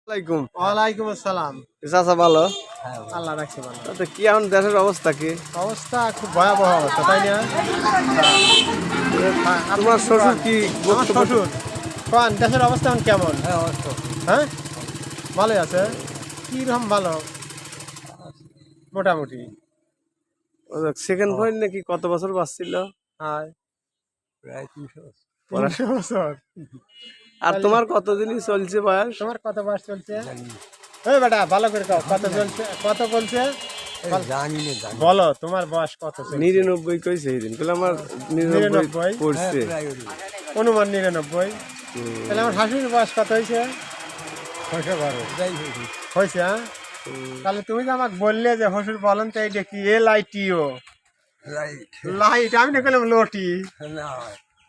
ওয়ালাইকুম আসসালাম। চাচা ভালো? আল্লাহ রাখছে ভালো। তো কি এখন দেশের অবস্থা কি? অবস্থা খুব ভয়াবহ অবস্থা, তাই না? তোমার শ্বশুর কি আমার শ্বশুর কোন দেশের অবস্থা এখন কেমন? হ্যাঁ, ভালোই আছে। কিরকম ভালো? মোটামুটি। সেকেন্ড পয়েন্ট নাকি কত বছর বাঁচছিল? হ্যাঁ, প্রায় 300 300 বছর। আর তোমার কতদিনই চলছে বয়স? তোমার কত বয়স চলছে? এই বেটা ভালো করে কও, কত চলছে, কত বলছে? জানি না জানি বলো তোমার বয়স কত চলছে? 99 কইছে এই দিন বলে আমার 99 পড়ছে। অনুমান 99। তাহলে আমার শাশুড়ির বয়স কত হয়েছে? 612 হয়েছে। হ্যাঁ, তাহলে তুমি যে আমাকে বললে যে হসুর বলেন তো এইটা কি LITO রাইট লাইট, আমি না কইলাম লটি, না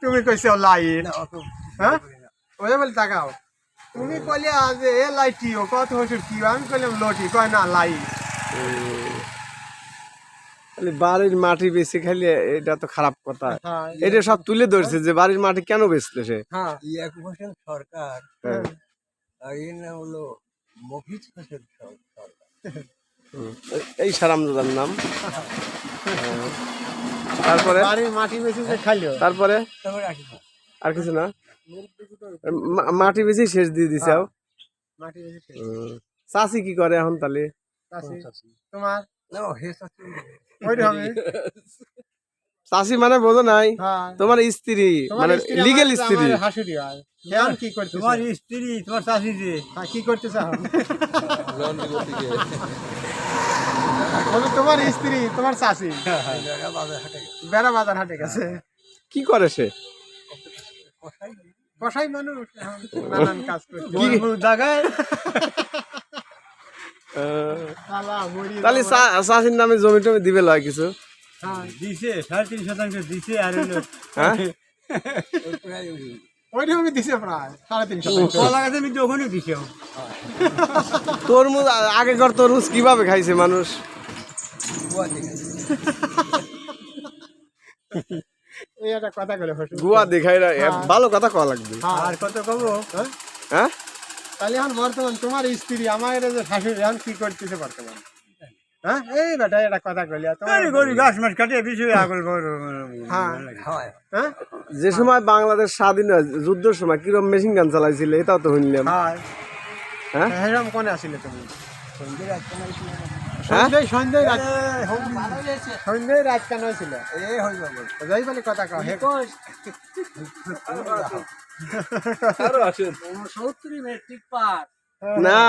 তুমি কইছো লাইট। না অত হ্যাঁ, ওই বলে তাকাও, তুমি কইলে যে LITO কত হসুর কি, আমি কইলাম লটি, কয় না লাইট। তাহলে বাড়ির মাটি বেশি খাইলে এটা তো খারাপ কথা। হ্যাঁ, এটা সব তুলে ধরছে যে বাড়ির মাটি কেন বেচলো সে। হ্যাঁ, এক হোসেন সরকার হ্যাঁ। আর এর নাম হলো মফিজ হোসেন সরকার। এই সারামদাদার নাম। তারপরে বাড়ির মাটি বেশি যে খাইলো। তারপরে তারপরে আসি না। আর কিছু না, মাটি বেশি শেষ দিয়ে দিছে। মাটি বেশি খেয়ে। চাষি কি করে এখন তাহলে? চাষি, তোমার না হে সাথে ওইরকমই। চাষি মানে বোঝো নাই, হ্যাঁ, তোমার স্ত্রী মানে লিগেল স্ত্রী। আমার শাশুড়ি হয়। এখন কি করতে তোমার স্ত্রী তোমার চাষি যে কি করতে চাও? বলো তোমার স্ত্রী তোমার শাশি বাজার হাটে বেড়া বাজার হাটে গেছে। কি করে সে? কষাই কষাই মানুষ, এখন নানান কাজ করছে। জায়গায় শালা মরি তাহলে বাবা। চাষির নামে জমি টমি দিবে লয় কিছু? হ্যাঁ, দিছে 3.5% দিছে আর হলো হ্যাঁ, ওইরকমই দিছে প্রায় 3.5 কলা গাছে আমি ওখানে দিছে তরমুজ আগেকার তরমুজ কিভাবে খাইছে মানুষ? এই একটা কথা বলে হসু। গুয়া দেখাই ভালো কথা কওয়া লাগবে। আর কত কব হ্যাঁ, তাহলে এখন বর্তমান তোমার স্ত্রী আমার যে শাশুড়ি এখন কি করতেছে বর্তমান? হ্যাঁ, এই বেটা এটা কথা কইলিয়া তোমার গরু গাছ মাছ কাটে বিষয় আগল হ্যাঁ, হয় হ্যাঁ, যে সময় বাংলাদেশ স্বাধীন হয় যুদ্ধের সময় কিরকম মেশিন গান চালাইছিল এটাও তো শুনলাম। হ্যাঁ, হ্যাঁ, হেরাম কোনে আসলে তুমি? হ্যাঁ? সন্ধ্যে রাত কেন হয়েছিল? যাই বলে কথা কও হে না,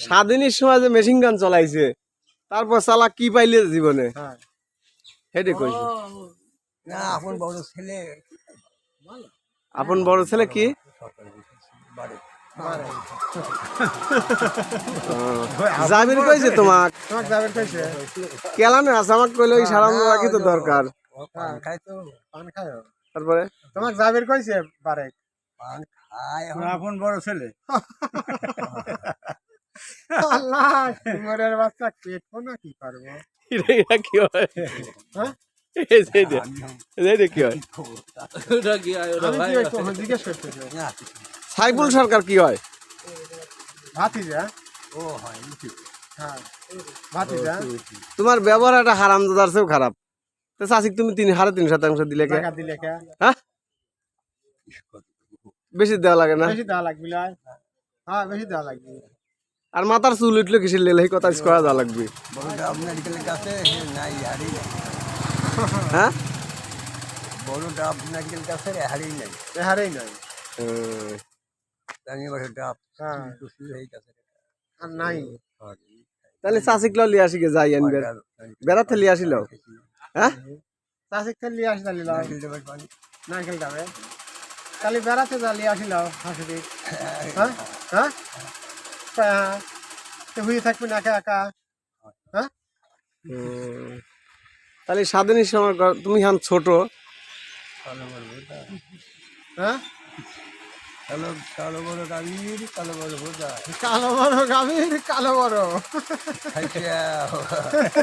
স্বাধীনের সময় যে মেশিন গান চালাইছে তারপর চালা কি পাইলে জীবনে হ্যাঁ, হেঁটে কইছে। না আপন বড় ছেলে আপন বড় ছেলে কি জাবির কইছে তোমাক? তোমাকে যাবেন কইছে? কেলানে আছে আমাকে কইলো ওই সারাম রাখি তো দরকার। পান খায় তো পান খায়? তারপরে তোমাকে যাবেন কইছে বারেক? পান খায় আপন বড় ছেলে আল্লাহ, কুমোরের বাচ্চা পেটবো না কি করবো? এটা কি হয়? হ্যাঁ, এই যে এটা, এটা কি হয়? আমি কি ওই কখন জিজ্ঞেস করতেছি? সাইফুল সরকার কি হয়? ভাতিজা। ও হয় হ্যাঁ, ভাতিজা। তোমার ব্যবহার একটা হারামজাদার চেয়েও খারাপ। তো চাষিক তুমি 3.5% দিলে কে? টাকা দিলে কে? হ্যাঁ, বেশি দেওয়া লাগে না? বেশি দেওয়া লাগবে না? হ্যাঁ, বেশি দেওয়া লাগবে। আর মাথার চুল উঠলে কিসের লেলে কথা করা দেওয়া লাগবে? বড় ডাব নারিকেলের গাছে নাই হারি নাই হ্যাঁ, বড় ডাব নারিকেল গাছের হারি নাই এহারেই নয়। আমি এবার ডাব হ্যাঁ, এই গাছের আর নাই। তাহলে চাষিক লিয়ে আসি গে যাই আনবে বেড়াতে লিয়ে আসিল। হ্যাঁ, চাষিক খেলে আসি তাহলে নারকেল যাবে তাহলে বেড়াতে জ্বালিয়ে আসিল হাসুরি। হ্যাঁ, হ্যাঁ, হ্যাঁ, হুয়ে থাকবে না একা একা। হ্যাঁ, তাহলে স্বাধীনের সময় তুমি এখন ছোট। হ্যাঁ, কালো বড় গাভীর কালো বড় বোঝা কালো বড় গাভীর কালো বড়।